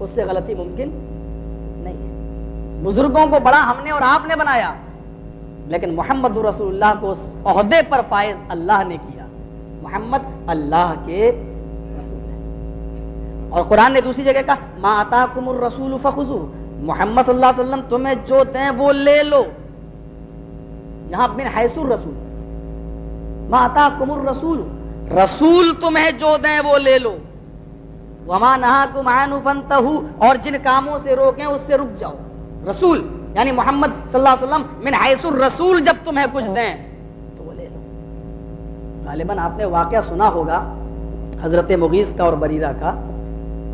اس سے غلطی ممکن نہیں ہے. بزرگوں کو بڑا ہم نے اور آپ نے بنایا، لیکن محمد رسول اللہ کو اس عہدے پر فائز اللہ نے کیا. محمد اللہ کے رسول ہیں. اور قرآن نے دوسری جگہ کہا ما آتاکم الرسول فخذوہ، محمد صلی اللہ علیہ وسلم تمہیں جو دیں وہ لے لو. یہاں من حیث الرسول، ما آتاکم الرسول، رسول تمہیں جو دیں وہ لے لو. وما نہاکم عنہ فانتہوا، اور جن کاموں سے روکیں اس سے رک جاؤ. رسول یعنی محمد صلی اللہ علیہ وسلم من حیث الرسول جب تمہیں کچھ دیں تو وہ لے لو. غالباً آپ نے واقعہ سنا ہوگا حضرت مغیث کا اور بریرہ کا.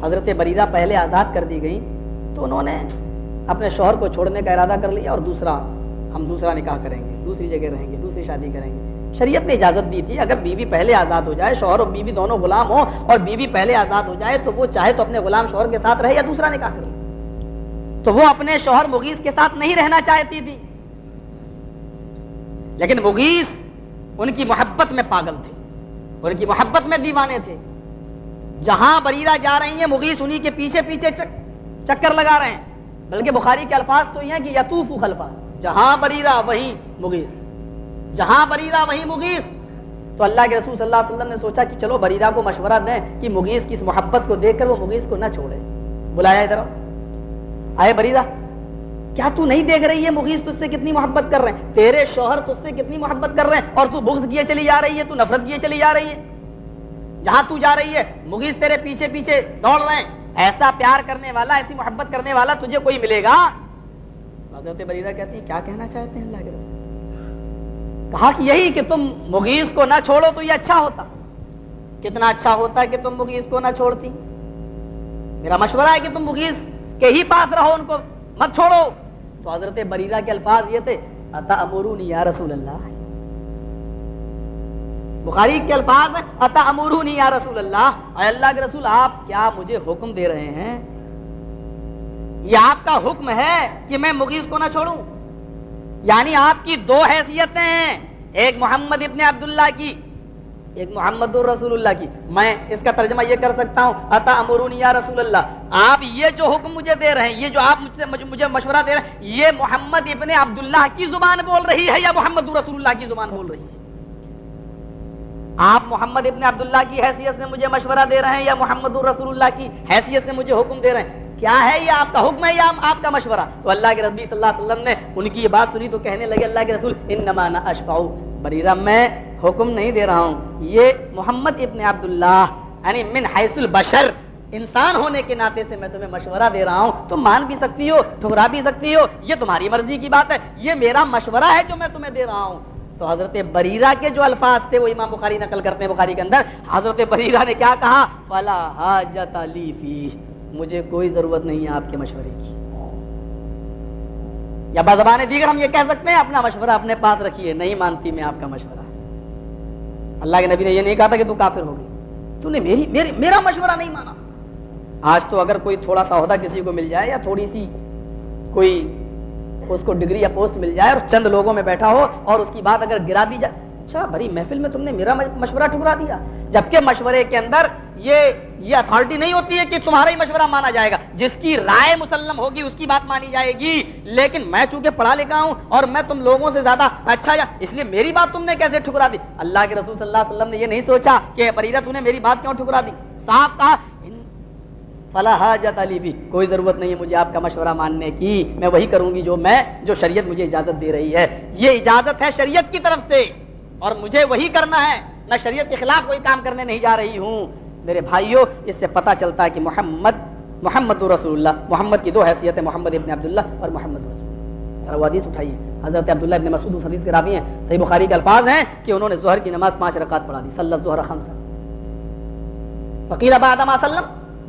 حضرت بریرہ پہلے آزاد کر دی گئی تو انہوں نے اپنے شوہر کو چھوڑنے کا ارادہ کر لیا اور ہم دوسرا نکاح کریں گے، دوسری جگہ رہیں گے، دوسری شادی کریں گے. شریعت نے اجازت دی تھی اگر بیوی پہلے آزاد ہو جائے، شوہر اور بیوی دونوں غلام ہوں اور بیوی پہلے آزاد ہو جائے تو وہ چاہے تو اپنے غلام شوہر کے ساتھ رہے یا دوسرا نکاح کر لے. تو وہ اپنے شوہر مغیث کے ساتھ نہیں رہنا چاہتی تھی، لیکن مغیث ان کی محبت میں پاگل تھے، ان کی محبت میں دیوانے تھے. جہاں بریرہ جا رہی ہیں مغیث انہی کے پیچھے پیچھے چکر لگا رہے ہیں. بلکہ بخاری کے الفاظ تو یہ ہیں کہ یطوف خلفہ، جہاں بریرہ وہیں مغیث، جہاں بریرہ وہیں مغیث. تو اللہ کے رسول صلی اللہ علیہ وسلم نے سوچا کہ چلو بریرہ کو مشورہ دیں کہ مغیث کی اس محبت کو دیکھ کر وہ مغیث کو نہ چھوڑے. بلایا ادھر آئے بریرہ، کیا تو نہیں دیکھ رہی ہے مغیث تجھ سے کتنی محبت کر رہے ہیں، تیرے شوہر تجھ سے کتنی محبت کر رہے ہیں اور تو بغض کیے چلی جا رہی ہے، تو نفرت کیے چلی جا رہی ہے. جہاں تو جا رہی ہے مغیث تیرے پیچھے پیچھے دوڑ رہے ہیں. ایسا پیار کرنے والا، ایسی محبت کرنے والا تجھے کوئی ملے گا؟ حضرت بریرہ کہتی ہیں کیا کہنا چاہتے ہیں اللہ کے رسول؟ کہا کہ یہی کہ تم مغیث کو نہ چھوڑو تو یہ اچھا ہوتا. کتنا اچھا ہوتا کہ تم مغیث کو نہ چھوڑتی. میرا مشورہ ہے کہ تم مغیث کے ہی پاس رہو، ان کو مت چھوڑو. تو حضرت بریرہ کے الفاظ یہ تھے اتأمرونی یا رسول اللہ. بخاری کے الفاظ ہیں اتأمرونی یا رسول اللہ، اے اللہ کے رسول آپ کیا مجھے حکم دے رہے ہیں؟ یہ آپ کا حکم ہے کہ میں مغیث کو نہ چھوڑوں؟ یعنی آپ کی دو حیثیتیں ہیں، ایک محمد ابن عبداللہ کی، ایک محمد رسول اللہ کی. میں اس کا ترجمہ یہ کر سکتا ہوں اتأمرونی یا رسول اللہ، آپ یہ جو حکم مجھے دے رہے ہیں، یہ جو آپ مجھے مشورہ دے رہے ہیں، یہ محمد ابن عبداللہ کی زبان بول رہی ہے یا محمد رسول اللہ کی زبان بول رہی ہے؟ آپ محمد ابن عبداللہ کی حیثیت سے مجھے مشورہ دے رہے ہیں یا محمد رسول اللہ کی حیثیت سے مجھے حکم دے رہے ہیں؟ کیا ہے یہ آپ کا حکم ہے یا آپ کا مشورہ؟ تو اللہ کے رسول صلی اللہ علیہ وسلم نے ان کی یہ بات سنی تو کہنے لگے اللہ کے رسول انما انا اشفع، بریرہ میں حکم نہیں دے رہا ہوں، یہ محمد ابن عبداللہ یعنی من حیث البشر، انسان ہونے کے ناطے سے میں تمہیں مشورہ دے رہا ہوں. تم مان بھی سکتی ہو، ٹھکرا بھی سکتی ہو، یہ تمہاری مرضی کی بات ہے، یہ میرا مشورہ ہے جو میں تمہیں دے رہا ہوں. تو حضرت بریرہ کے جو الفاظ تھے وہ امام بخاری نقل کرتے ہیں. بخاری کے اندر حضرت بریرہ نے کیا کہا؟ فلا حاجت لی فیہ، مجھے کوئی ضرورت نہیں ہے آپ کے مشورے کی. یا بزبان دیگر ہم یہ کہہ سکتے ہیں اپنا مشورہ اپنے پاس رکھیے، نہیں مانتی میں آپ کا مشورہ. اللہ کے نبی نے یہ نہیں کہا تھا کہ تو کافر ہو گئی، تو نے میرا مشورہ نہیں مانا. آج تو اگر کوئی تھوڑا سا عہدہ کسی کو مل جائے یا تھوڑی سی کوئی اس کو ڈگری یا پوسٹ مل جائے اور چند لوگوں میں بیٹھا ہو اور اس کی بات اگر گرا دی جائے، اچھا بھری محفل میں تم نے میرا مشورہ ٹھکرا دیا، جبکہ مشورے کے اندر یہ اتھارٹی نہیں ہوتی ہے کہ تمہارا ہی مشورہ مانا جائے گا. جس کی رائے مسلم ہوگی اس کی بات مانی جائے گی. لیکن میں چونکہ پڑھا لکھا ہوں اور میں تم لوگوں سے زیادہ اچھا اس لیے میری بات تم نے کیسے ٹھکرا دی؟ اللہ کے رسول صلی اللہ علیہ وسلم نے یہ نہیں سوچا کہ بریرہ تو نے میری بات کیوں ٹھکرا دی. صاحب کہا فلا حاجت لی فیہ، کوئی ضرورت نہیں ہے مجھے آپ کا مشورہ ماننے کی، میں وہی کروں گی جو شریعت مجھے اجازت دے رہی ہے. یہ اجازت ہے شریعت کی طرف سے اور مجھے وہی کرنا ہے، میں شریعت کے خلاف کوئی کام کرنے نہیں جا رہی ہوں. میرے بھائیوں، اس سے پتہ چلتا ہے کہ محمد رسول اللہ، محمد کی دو حیثیت ہے، محمد ابن عبداللہ اور محمد رسول اللہ. ذرا وہ حدیث اٹھائیے، حضرت عبداللہ ابن مسعود اس حدیث کے راوی ہیں، صحیح بخاری کے الفاظ ہیں کہ انہوں نے ظہر کی نماز 5 رکعت پڑھا دی. صلی الظہر خمسا فقیل بعد ما سلم،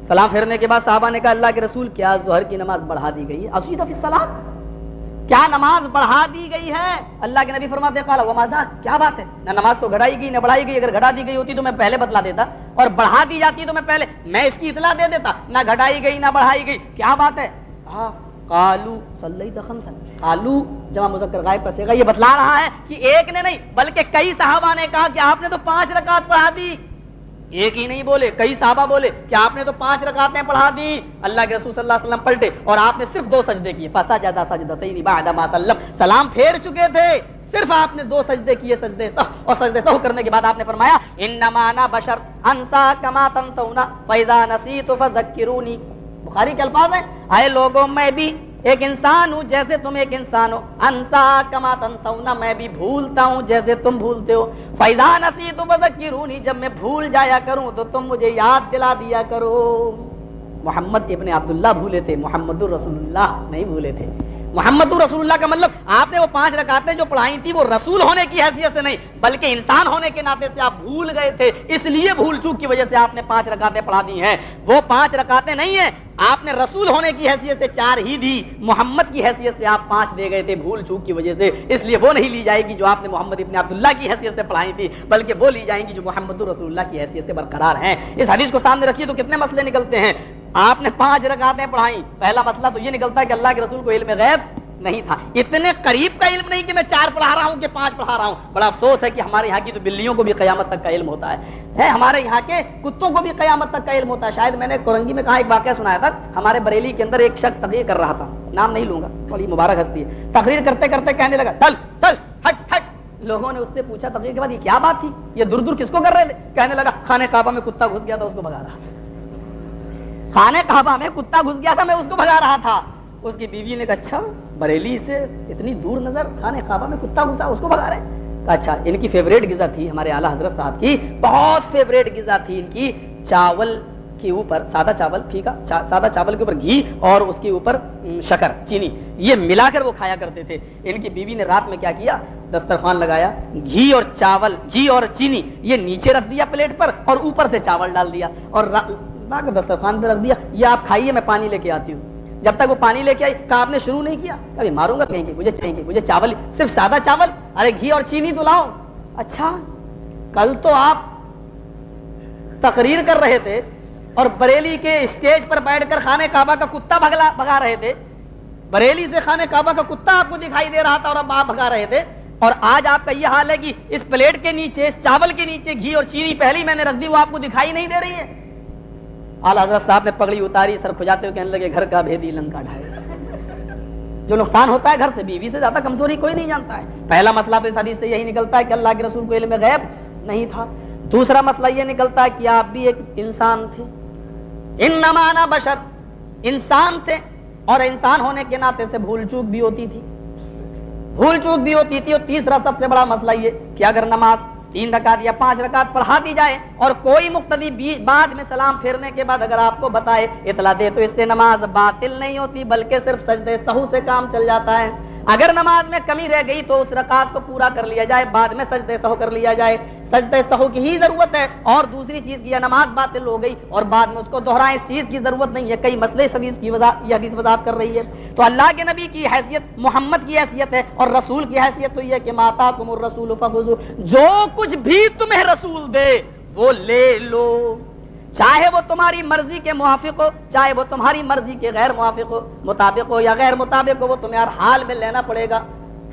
سلام پھیرنے کے بعد صحابہ نے کہا اللہ کے رسول کیا ظہر کی نماز بڑھا دی گئی ہے؟ ازید فی الصلاۃ، کیا نماز بڑھا دی گئی ہے؟ اللہ کے نبی فرماتے ہیں قال وما ذاک، کیا بات ہے، نہ نماز تو گھڑائی گئی نہ بڑھائی گئی. اگر گھڑا دی گئی ہوتی تو میں پہلے بتلا دیتا، اور بڑھا دی جاتی تو میں اس کی اطلاع دے دیتا. نہ گھڑائی گئی نہ بڑھائی گئی، کیا بات ہے؟ قالوا صلیت خمسا، قالوا جمع مذکر غائب کا صیغہ یہ بتلا رہا ہے کہ ایک نے نہیں بلکہ کئی صحابہ نے کہا کہ آپ نے تو 5 رکعت پڑھا دی. ایک ہی نہیں بولے, کئی صحابہ بولے کہ آپ نے تو 5 رکعتیں پڑھا دی. اللہ کے رسول صلی اللہ علیہ وسلم پلٹے اور آپ نے صرف 2 سجدے کیے. فسجد سجدتین بعد ما سلم, سلام پھیر چکے تھے, صرف آپ نے 2 سجدے کیے, سجدے سہو, اور سجدے سہو کرنے کے بعد آپ نے فرمایا انما انا بشر انسا کما تنسون فاذا نسیت فذکرونی. بخاری کے الفاظ ہیں, اے لوگوں میں بھی ایک انسان ہوں جیسے تم ایک انسان ہو. انسا کما تنسون, میں بھی بھولتا ہوں جیسے تم بھولتے ہو. فاذا نسیت فذکرونی, جب میں بھول جایا کروں تو تم مجھے یاد دلا دیا کرو. محمد ابن عبداللہ بھولے تھے, محمد رسول اللہ نہیں بھولے تھے. محمد رسول اللہ کا مطلب آپ نے وہ 5 رکعتیں جو پڑھائی تھی وہ رسول ہونے کی حیثیت سے نہیں بلکہ انسان ہونے کے ناطے سے آپ بھول گئے تھے, اس لیے بھول چوک کی وجہ سے آپ نے 5 رکعتیں پڑھا دی ہیں. وہ 5 رکعتیں نہیں ہیں, آپ نے رسول ہونے کی حیثیت سے 4 ہی دی, محمد کی حیثیت سے آپ 5 دے گئے تھے بھول چوک کی وجہ سے. اس لیے وہ نہیں لی جائے گی جو آپ نے محمد ابن عبداللہ کی حیثیت سے پڑھائی تھی, بلکہ وہ لی جائیں گی جو محمد رسول اللہ کی حیثیت سے برقرار ہیں. اس حدیث کو سامنے رکھیے تو کتنے مسئلے نکلتے ہیں. آپ نے 5 رکعتیں پڑھائیں, پہلا مسئلہ تو یہ نکلتا ہے کہ اللہ کے رسول کو علم غیب نہیں تھا, اتنے قریب کا علم نہیں کہ میں 4 پڑھا رہا ہوں کہ 5 پڑھا رہا ہوں. بڑا افسوس ہے کہ ہمارے یہاں کی تو بلیوں کو بھی قیامت تک کا علم ہوتا ہے, ہمارے یہاں کے کتوں کو بھی قیامت تک کا علم ہوتا ہے. شاید میں نے کورنگی میں کہا ایک واقعہ سنایا تھا, ہمارے بریلی کے اندر ایک شخص تقریر کر رہا تھا, نام نہیں لوں گا, بڑی مبارک ہستی ہے. تقریر کرتے کرتے کہنے لگا چل چل ہٹ ہٹ. لوگوں نے اس سے پوچھا تقریر کے بعد یہ کیا بات تھی, یہ دور دور کس کو کر رہے تھے؟ کہنے لگا خانہ کعبہ میں کتا گھس گیا تھا, اس کو بھگا رہا تھا. خانہ کعبہ میں کتا گھس گیا تھا, میں اس کو بھگا رہا تھا. اس کی بیوی نے کہا اچھا بریلی سے اتنی دور نظر, خانہ کعبہ میں کتا گھسا, اس کو بھگا رہے ہیں. اچھا, ان کی فیوریٹ غذا تھی, ہمارے اعلیٰ حضرت صاحب کی بہت فیوریٹ غذا تھی ان کی, چاول کے اوپر سادہ چاول, پھیکا سادہ چاول کے اوپر گھی اور اس کے اوپر شکر چینی, یہ ملا کر وہ کھایا کرتے تھے. ان کی بیوی نے رات میں کیا کیا, دسترخوان لگایا, گھی اور چاول, گھی اور چینی یہ نیچے رکھ دیا پلیٹ پر اور اوپر سے چاول ڈال دیا اور لا کر دسترخوان پہ رکھ دیا, یہ آپ کھائیے میں پانی لے کے آتی ہوں. جب تک وہ پانی لے کے آئی کہا آپ نے شروع نہیں کیا, کبھی ماروں گا کہیں گے, مجھے چاہیے, مجھے چاول, صرف سادہ چاول, ارے گھی اور چینی تو لاؤ. اچھا, کل تو آپ تقریر کر رہے تھے اور بریلی کے اسٹیج پر بیٹھ کر خانہ کعبہ کا کتا بھگا رہے تھے, بریلی سے خانہ کعبہ کا کتا آپ کو دکھائی دے رہا تھا اور اب آپ بھگا رہے تھے, اور آج آپ کا یہ حال ہے کہ اس پلیٹ کے نیچے, اس چاول کے نیچے گھی اور چینی پہلے ہی میں نے رکھ دی, وہ آپ کو دکھائی نہیں دے رہی ہے. اعلیٰ حضرت صاحب نے پگڑی اتاری, سر کھجاتے ہوئے کہنے لگے گھر کا بھیدی لنکا ڈھائے. جو نقصان ہوتا ہے گھر سے, بیوی سے زیادہ کمزوری کوئی نہیں جانتا ہے. پہلا مسئلہ تو اس حدیث سے یہی نکلتا ہے کہ اللہ کے رسول کو علم غیب نہیں تھا. دوسرا مسئلہ یہ نکلتا ہے کہ آپ بھی ایک انسان تھے, انما انا بشر, انسان تھے, اور انسان ہونے کے ناطے سے بھول چوک بھی ہوتی تھی, بھول چوک بھی ہوتی تھی. اور تیسرا سب سے بڑا مسئلہ یہ کہ اگر نماز 3 رکعت یا 5 رکعت پڑھا دی جائے اور کوئی مقتدی بعد میں سلام پھیرنے کے بعد اگر آپ کو بتائے, اطلاع دے, تو اس سے نماز باطل نہیں ہوتی بلکہ صرف سجدے سہو سے کام چل جاتا ہے. اگر نماز میں کمی رہ گئی تو اس رکعت کو پورا کر لیا جائے, بعد میں سجدے سہو کر لیا جائے. سجدے سہو کی ہی ضرورت ہے, اور دوسری چیز کی نماز باطل ہو گئی اور بعد میں اس کو دہرائیں, اس چیز کی ضرورت نہیں ہے. کئی مسئلے اس حدیث کی یہ حدیث وضاحت کر رہی ہے. تو اللہ کے نبی کی حیثیت محمد کی حیثیت ہے, اور رسول کی حیثیت تو یہ کہ ما آتاکم الرسول فخذوہ, جو کچھ بھی تمہیں رسول دے وہ لے لو, چاہے وہ تمہاری مرضی کے موافق ہو, چاہے وہ تمہاری مرضی کے غیر موافق ہو, مطابق ہو یا غیر مطابق ہو, وہ تمہیں ہر حال میں لینا پڑے گا,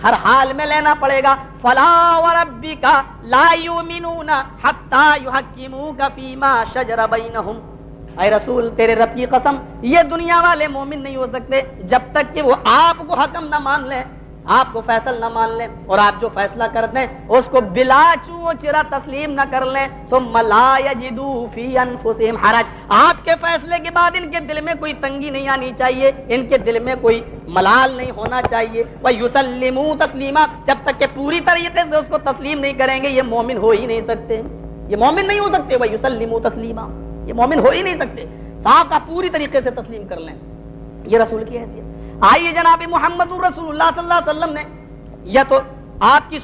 ہر حال میں لینا پڑے گا. فلا وربک لا یؤمنون حتی یحکموک فیما شجر بینہم, اے رسول تیرے رب کی قسم یہ دنیا والے مومن نہیں ہو سکتے جب تک کہ وہ آپ کو حکم نہ مان لیں, آپ کو فیصل نہ مان لیں, اور آپ جو فیصلہ کر دیں اس کو بلا چوں چرا تسلیم نہ کر لیں. ثم لا یجدوا فی انفسہم حرج, آپ کے فیصلے کے بعد ان کے دل میں کوئی تنگی نہیں آنی چاہیے, ان کے دل میں کوئی ملال نہیں ہونا چاہیے. ویسلموا تسلیما, جب تک کہ پوری طریقے سے اس کو تسلیم نہیں کریں گے یہ مومن ہو ہی نہیں سکتے, یہ مومن نہیں ہو سکتے. ویسلموا تسلیما, یہ مومن ہو ہی نہیں سکتے. صاحب کا پوری طریقے سے تسلیم کر لیں, یہ رسول کی حیثیت. آئیے جناب محمد رسول اللہ صلی اللہ علیہ وسلم نے یا تو آپ کی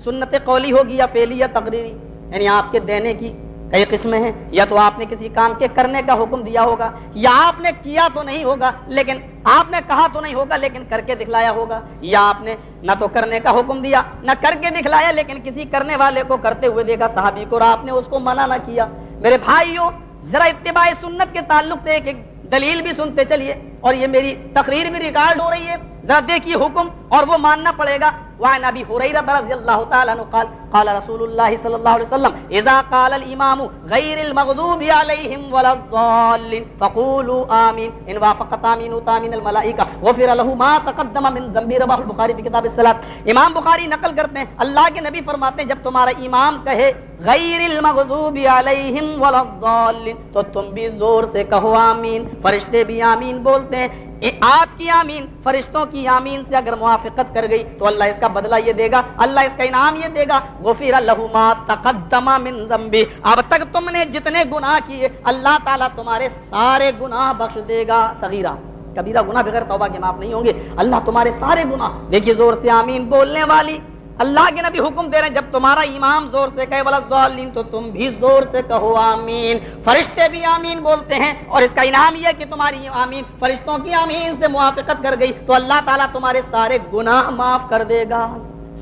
سنت قولی ہوگی یا فعلی یا تقریری, یعنی آپ کے دینے کی کئی قسمیں ہیں, یا تو آپ نے کسی کام کے کرنے کا حکم دیا ہوگا, یا آپ نے کیا تو نہیں ہوگا لیکن آپ نے کہا تو نہیں ہوگا لیکن کر کے دکھلایا ہوگا, یا آپ نے نہ تو کرنے کا حکم دیا نہ کر کے دکھلایا لیکن کسی کرنے والے کو کرتے ہوئے دیکھا صحابی کو اور آپ نے اس کو منع نہ کیا. میرے بھائیوں ذرا اتباع سنت کے تعلق سے ایک دلیل بھی سنتے چلیے, اور یہ میری تقریر بھی ریکارڈ ہو رہی ہے, ذرا دیکھیے حکم اور وہ ماننا پڑے گا. وعن ابی ہریرہ رضی اللہ تعالی عنہ قال قال رسول اللہ صلی اللہ علیہ وسلم اذا قال الامام غیر المغضوب علیہم ولا الضالین فقولوا آمین ان وافقت آمین تامین الملائکہ غفر له ما تقدم من ذنبہ. رواہ البخاری فی کتاب الصلاۃ. امام بخاری نقل کرتے ہیں اللہ کے نبی فرماتے ہیں جب تمہارا امام کہے غیر المغضوب علیہم ولا الضالین تو تم بھی زور سے کہو آمین. فرشتے بھی آمین بولتے ہیں. آپ کی آمین فرشتوں کی آمین سے اگر موافقت کر گئی تو اللہ اس کا بدلہ یہ دے گا, اللہ اس کا انعام یہ دے گا. غفر لہ ما تقدم من ذنبہ, اب تک تم نے جتنے گناہ کیے اللہ تعالیٰ تمہارے سارے گناہ بخش دے گا. صغیرہ کبیرہ گناہ بغیر توبہ کے معاف نہیں ہوں گے. اللہ تمہارے سارے گناہ. دیکھیے زور سے آمین بولنے والی اللہ کے نبی حکم دے رہے ہیں جب تمہارا امام زور سے کہے ولا الضالین تو تم بھی زور سے کہو آمین. فرشتے بھی آمین بولتے ہیں اور اس کا انعام یہ کہ تمہاری آمین فرشتوں کی آمین سے موافقت کر گئی تو اللہ تعالیٰ تمہارے سارے گناہ معاف کر دے گا.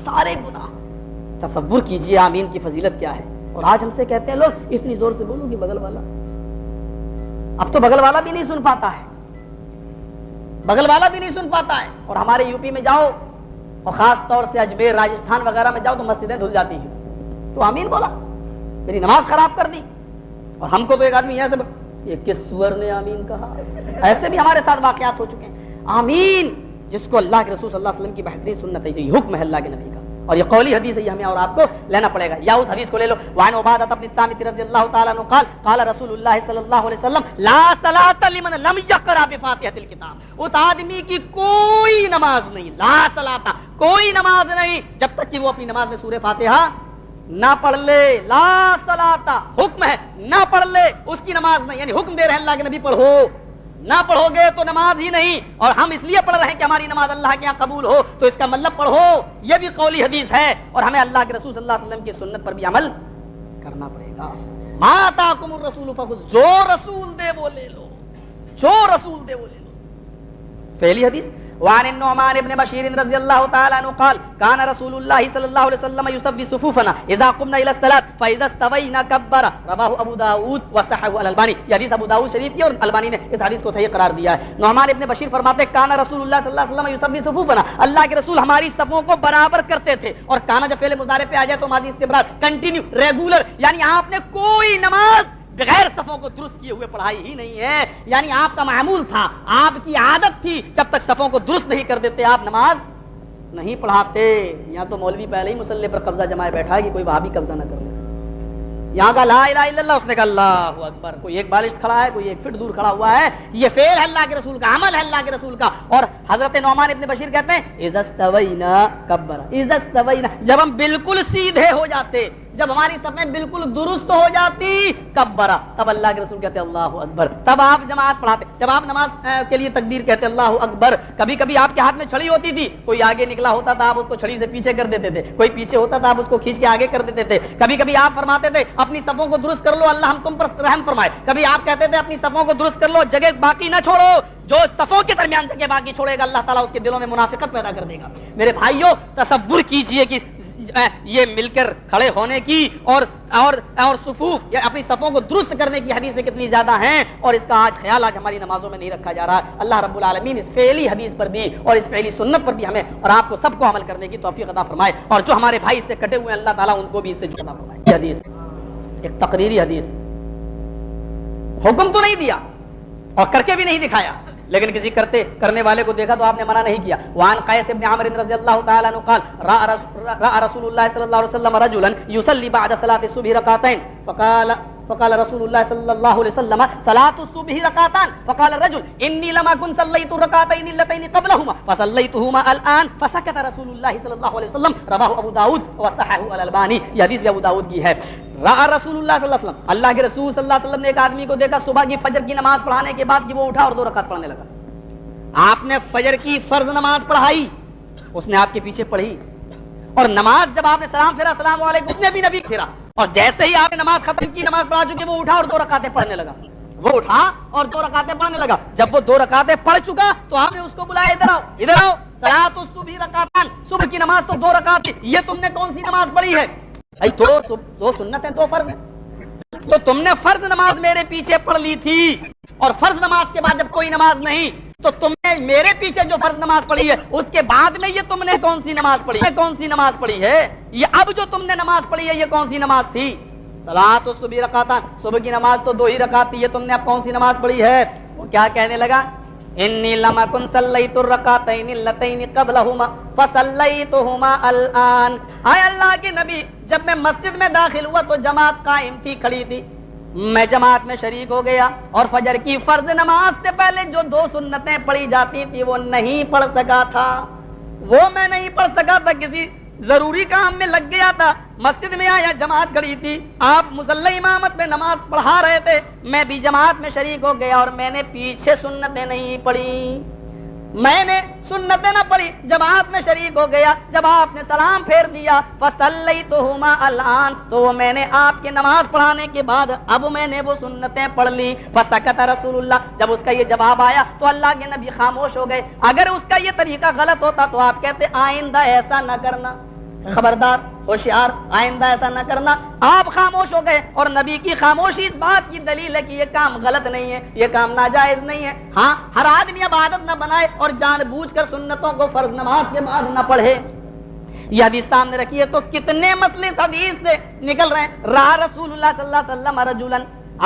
سارے گناہ. تصور کیجئے آمین کی فضیلت کیا ہے. اور آج ہم سے کہتے ہیں لوگ اتنی زور سے بولو کہ بغل والا, اب تو بغل والا بھی نہیں سن پاتا ہے, بغل والا بھی نہیں سن پاتا ہے. اور ہمارے یو پی میں جاؤ اور خاص طور سے اجمیر راجستھان وغیرہ میں جاؤ تو مسجدیں دھل جاتی ہیں. تو آمین بولا, میری نماز خراب کر دی. اور ہم کو تو ایک آدمی ایسے یہ کس سور نے آمین کہا, ایسے بھی ہمارے ساتھ واقعات ہو چکے ہیں. آمین جس کو اللہ کے رسول صلی اللہ علیہ وسلم کی بہترین سنت ہے, یہ حکم ہے اللہ کے نبی کا اور یہ قولی حدیث ہے, یہ ہمیں اور آپ کو لینا پڑے گا. یا اس حدیث کو لے لو. وعن عبادہ بن الصامت رضی اللہ تعالی عنہ قال قال رسول اللہ صلی اللہ علیہ وسلم لا صلاۃ لمن لم یقرأ بفاتحۃ الکتاب. اس آدمی کی کوئی نماز نہیں, لا صلاۃ کوئی نماز نہیں جب تک کہ وہ اپنی نماز میں سورہ فاتحہ نہ پڑھ لے. لا صلاۃ حکم ہے, نہ پڑھ لے اس کی نماز نہیں. یعنی حکم دے رہے ہیں اللہ کے نبی پڑھو, نہ پڑھو گے تو نماز ہی نہیں. اور ہم اس لیے پڑھ رہے ہیں کہ ہماری نماز اللہ کے یہاں قبول ہو, تو اس کا مطلب پڑھو. یہ بھی قولی حدیث ہے اور ہمیں اللہ کے رسول صلی اللہ علیہ وسلم کی سنت پر بھی عمل کرنا پڑے گا. ما آتاکم الرسول فخذ, جو رسول دے وہ لے لو, جو رسول دے وہ لے لو. پہلی حدیث. وعن النعمان بن بشیر رضی اللہ تعالی عنہ قال كان رسول اللہ صلی اللہ علیہ وسلم يسوي صفوفنا اذا قمنا الى الصلاة فاذا استوينا كبر. رواه ابو داؤد وصححه الالبانی. یہ حدیث ابو داؤد شریف کی اور البانی نے اس حدیث کو صحیح قرار دیا ہے. نعمان ابن بشیر فرماتے ہیں کان رسول اللہ صلی اللہ علیہ وسلم يسوي صفوفنا, اللہ کے رسول ہماری صفوں کو برابر کرتے تھے. اور کانا جب فعل مضارع پہ آ جائے تو ماضی استمرار, کنٹینیو, ریگولر, یعنی آپ نے کوئی نماز بغیر صفوں کو درست کیے ہوئے پڑھائی ہی نہیں ہے. یعنی آپ کا معمول تھا, آپ کی عادت تھی, جب تک صفوں کو درست نہیں کر دیتے آپ نماز نہیں پڑھاتے. یہاں تو مولوی پہلے ہی مصلی پر قبضہ جمائے بیٹھا ہے کہ کوئی وہاں بھی قبضہ نہ کر لے. یہاں کا لا الہ الا اللہ, اس نے کہا اللہ اکبر, کوئی ایک بالشت کھڑا ہے, کوئی ایک فٹ دور کھڑا ہوا ہے. یہ فعل ہے اللہ کے رسول کا, عمل ہے اللہ کے رسول کا. اور حضرت نعمان ابن بشیر کہتے ہیں اذا استوینا کبر, اذا استوینا جب ہم بالکل سیدھے ہو جاتے, جب ہماری صفیں بالکل درست ہو جاتی, کبرا تب اللہ کے رسول کہتے اللہ اکبر, تب آپ جماعت پڑھاتے. جب آپ نماز کے لیے تکبیر کہتے اللہ اکبر, کبھی کبھی آپ کے ہاتھ میں چھڑی ہوتی تھی, کوئی آگے نکلا ہوتا تھا آپ اس کو چھڑی سے پیچھے کر دیتے تھے, کوئی پیچھے ہوتا تھا آپ اس کو کھینچ کے آگے کر دیتے تھے. کبھی کبھی آپ فرماتے تھے اپنی صفوں کو درست کر لو, اللہ ہم تم پر رحم فرمائے. کبھی آپ کہتے تھے اپنی صفوں کو درست کر لو, جگہ باقی نہ چھوڑو. جو صفوں کے درمیان جگہ باقی چھوڑے گا اللہ تعالیٰ اس کے دلوں میں منافقت پیدا کر دے گا. میرے بھائیوں تصور کیجئے کہ یہ مل کر کھڑے ہونے کی اور صفوف یا اپنی صفوں کو درست کرنے کی حدیثیں کتنی زیادہ ہیں, اور اس کا آج خیال ہماری نمازوں میں نہیں رکھا جا رہا. اللہ رب العالمین اس فعلی حدیث پر بھی اور اس فعلی سنت پر بھی ہمیں اور آپ کو سب کو عمل کرنے کی توفیق عطا فرمائے. اور جو ہمارے بھائی اس سے کٹے ہوئے ہیں اللہ تعالیٰ ان کو بھی اس سے جڑا فرمائے. یہ حدیث ایک تقریری حدیث, حکم تو نہیں دیا اور کر کے بھی نہیں دکھایا, لیکن کسی کرنے والے کو دیکھا تو آپ نے منع نہیں کیا. وعن قیس بن عمرو رضی اللہ تعالی عنہ قال راى رسول اللہ صلی اللہ علیہ وسلم رجلا يصلي بعد صلاة الصبح ركعتين فقال رسول الله صلى الله عليه وسلم صلاة الصبح ركعتان فقال الرجل اني لم اكن صليت الركعتين اللتين قبلهما فصليتهما الان فسكت رسول الله صلى الله عليه وسلم. رواه ابو داود وصححه الالبانی. یہ حدیث بھی ابو داؤد کی ہے. راى رسول اللہ صلی اللہ علیہ وسلم, اللہ کے رسول صلی اللہ علیہ وسلم نے ایک آدمی کو دیکھا صبح کی فجر کی نماز پڑھانے کے بعد کہ وہ اٹھا اور 2 رکعت پڑھنے لگا. آپ نے فجر کی فرض نماز پڑھائی, اس نے آپ کے پیچھے پڑھی, اور نماز جب آپ نے سلام پھیرا السلام علیکم, اس نے بھی نبی پھیرا, اور جیسے ہی آپ نے نماز ختم کی, نماز پڑھا چکے, وہ اٹھا اور 2 رکعتیں پڑھنے لگا. وہ اٹھا اور 2 رکعتیں پڑھنے لگا. جب وہ 2 رکعتیں پڑھ چکا تو آپ نے اس کو بلایا, ادھر آؤ, ادھر آؤ. صلاۃ الصبح رکعتان, صبح کی نماز تو 2 رکعت, یہ تم نے کون سی نماز پڑھی ہے؟ بھائی 2 سنت ہیں, 2 فرض ہیں. تو تم نے فرض نماز میرے پیچھے پڑھ لی تھی, اور فرض نماز کے بعد جب کوئی نماز نہیں, تو تم نے میرے پیچھے جو فرض نماز پڑھی ہے اس کے بعد میں یہ تم نے کون سی نماز پڑھی ہے؟ کون سی نماز پڑھی ہے؟ یہ اب جو تم نے نماز پڑھی ہے یہ کون سی نماز تھی؟ صلاۃ الصبح رکعتان، صبح کی نماز تو 2 ہی رکعت تھی، یہ تم نے اب کون سی نماز پڑھی ہے؟ وہ کیا کہنے لگا؟ انی لم اکن صلیت الرکعتین اللتین قبلہما فصلیتہما الان۔ اے اللہ کے نبی، جب میں مسجد میں داخل ہوا تو جماعت قائم تھی، کھڑی تھی، میں جماعت میں شریک ہو گیا اور فجر کی فرض نماز سے پہلے جو 2 سنتیں پڑھی جاتی تھی وہ نہیں پڑھ سکا تھا، وہ میں نہیں پڑھ سکا تھا، کسی ضروری کام میں لگ گیا تھا، مسجد میں آیا، جماعت کھڑی تھی، آپ مصلی امامت میں نماز پڑھا رہے تھے، میں بھی جماعت میں شریک ہو گیا اور میں نے پیچھے سنتیں نہیں پڑھی، میں نے سنتیں نہ پڑھی، جماعت میں شریک ہو گیا، جب آپ نے سلام پھیر دیا فصلیتہما الان، تو وہ میں نے آپ کے نماز پڑھانے کے بعد اب میں نے وہ سنتیں پڑھ لی۔ فسکت رسول اللہ، جب اس کا یہ جواب آیا تو اللہ کے نبی خاموش ہو گئے۔ اگر اس کا یہ طریقہ غلط ہوتا تو آپ کہتے آئندہ ایسا نہ کرنا، خبردار، ہوشیار، آئندہ ایسا نہ کرنا۔ آپ خاموش ہو گئے اور نبی کی خاموشی اس بات کی دلیل ہے کہ یہ کام غلط نہیں ہے، یہ کام ناجائز نہیں ہے۔ ہاں، ہر آدمی اب عادت نہ بنائے اور جان بوجھ کر سنتوں کو فرض نماز کے بعد نہ پڑھے۔ یہ حدیث سامنے رکھی ہے تو کتنے مسئلے اس حدیث سے نکل رہے ہیں۔ راہ رسول اللہ صلی اللہ علیہ وسلم رجلا،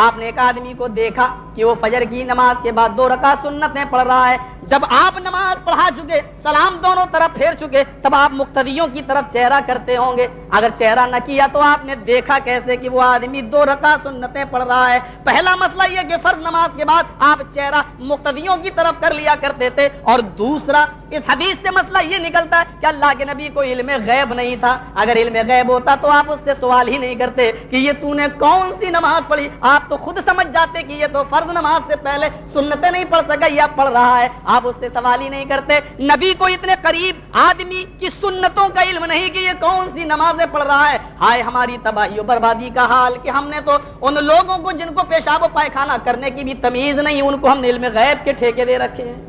آپ نے ایک آدمی کو دیکھا کہ وہ فجر کی نماز کے بعد 2 رکعت سنتیں پڑھ رہا ہے۔ جب آپ نماز پڑھا چکے، سلام دونوں طرف پھیر چکے، تب آپ مقتدیوں کی طرف چہرہ کرتے ہوں گے۔ اگر چہرہ نہ کیا تو آپ نے دیکھا کیسے کہ وہ آدمی 2 رکعت سنتیں پڑھ رہا ہے؟ پہلا مسئلہ یہ کہ فرض نماز کے بعد آپ چہرہ مقتدیوں کی طرف کر لیا کرتے تھے، اور دوسرا اس حدیث سے مسئلہ یہ نکلتا ہے کہ اللہ کے نبی کو علم غیب نہیں تھا۔ اگر علم غیب ہوتا تو آپ اس سے سوال ہی نہیں کرتے کہ یہ تو نے کون سی نماز پڑھی، آپ تو خود سمجھ جاتے کہ یہ تو فرض نماز سے پہلے سنتیں نہیں پڑھ سکا، یہ پڑھ رہا ہے، آپ اس سے سوال ہی نہیں کرتے۔ نبی کو اتنے قریب آدمی کی سنتوں کا علم نہیں کہ یہ کون سی نمازیں پڑھ رہا ہے۔ ہائے ہماری تباہی و بربادی کا حال کہ ہم نے تو ان لوگوں کو جن کو پیشاب و پائخانہ کرنے کی بھی تمیز نہیں، ان کو ہم نے علم غیب کے ٹھیکے دے رکھے ہیں،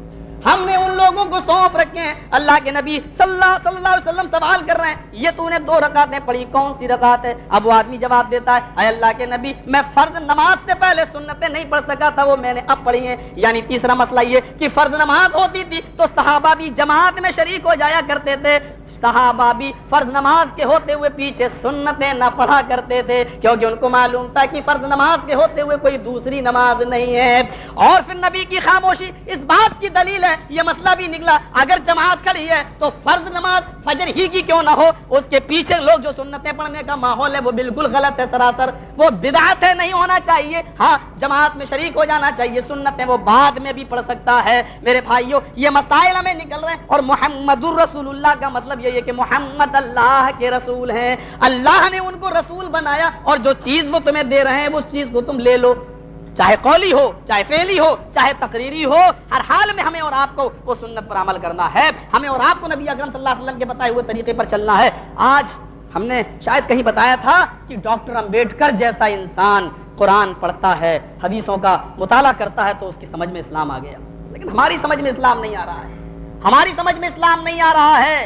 ہم نے ان لوگوں کو سونپ رکھے ہیں۔ اللہ کے نبی صلی اللہ علیہ وسلم سوال کر رہے ہیں، یہ تو نے 2 رکعتیں پڑھی، کون سی رکعت ہے؟ اب وہ آدمی جواب دیتا ہے، اے اللہ کے نبی، میں فرض نماز سے پہلے سنتیں نہیں پڑھ سکا تھا، وہ میں نے اب پڑھی ہیں۔ یعنی تیسرا مسئلہ یہ کہ فرض نماز ہوتی تھی تو صحابہ بھی جماعت میں شریک ہو جایا کرتے تھے، صحابہ بھی فرض نماز کے ہوتے ہوئے پیچھے سنتیں نہ پڑھا کرتے تھے، کیونکہ ان کو معلوم تھا کہ فرض نماز کے ہوتے ہوئے کوئی دوسری نماز نہیں ہے۔ اور پھر نبی کی خاموشی اس بات کی دلیل ہے، یہ مسئلہ بھی نکلا، اگر جماعت کھڑی ہے تو فرض نماز فجر ہی کی کیوں نہ ہو، اس کے پیچھے لوگ جو سنتیں پڑھنے کا ماحول ہے وہ بالکل غلط ہے، سراسر وہ بدعت ہے، نہیں ہونا چاہیے۔ ہاں، جماعت میں شریک ہو جانا چاہیے، سنتیں وہ بعد میں بھی پڑھ سکتا ہے۔ میرے بھائیوں، یہ مسائل ہمیں نکل رہے ہیں، اور محمد الرسول اللہ کا مطلب یہ ہے کہ محمد اللہ کے رسول ہیں، اللہ نے ان کو رسول بنایا، اور جو چیز وہ تمہیں دے رہے ہیں وہ چیز کو تم لے لو، چاہے قولی ہو، چاہے فعلی ہو، چاہے تقریری ہو، ہر حال میں ہمیں اور آپ کو وہ سنت پر عمل کرنا ہے، ہمیں اور آپ کو نبی اکرم صلی اللہ علیہ وسلم کے بتائے ہوئے طریقے پر چلنا ہے۔ آج ہم نے شاید کہیں بتایا تھا کہ ڈاکٹر امبیڈکر جیسا انسان قرآن پڑھتا ہے، حدیثوں کا مطالعہ کرتا ہے تو اس کی سمجھ میں اسلام آ گیا، لیکن ہماری سمجھ میں اسلام نہیں آ رہا ہے، ہماری سمجھ میں اسلام نہیں آ رہا ہے۔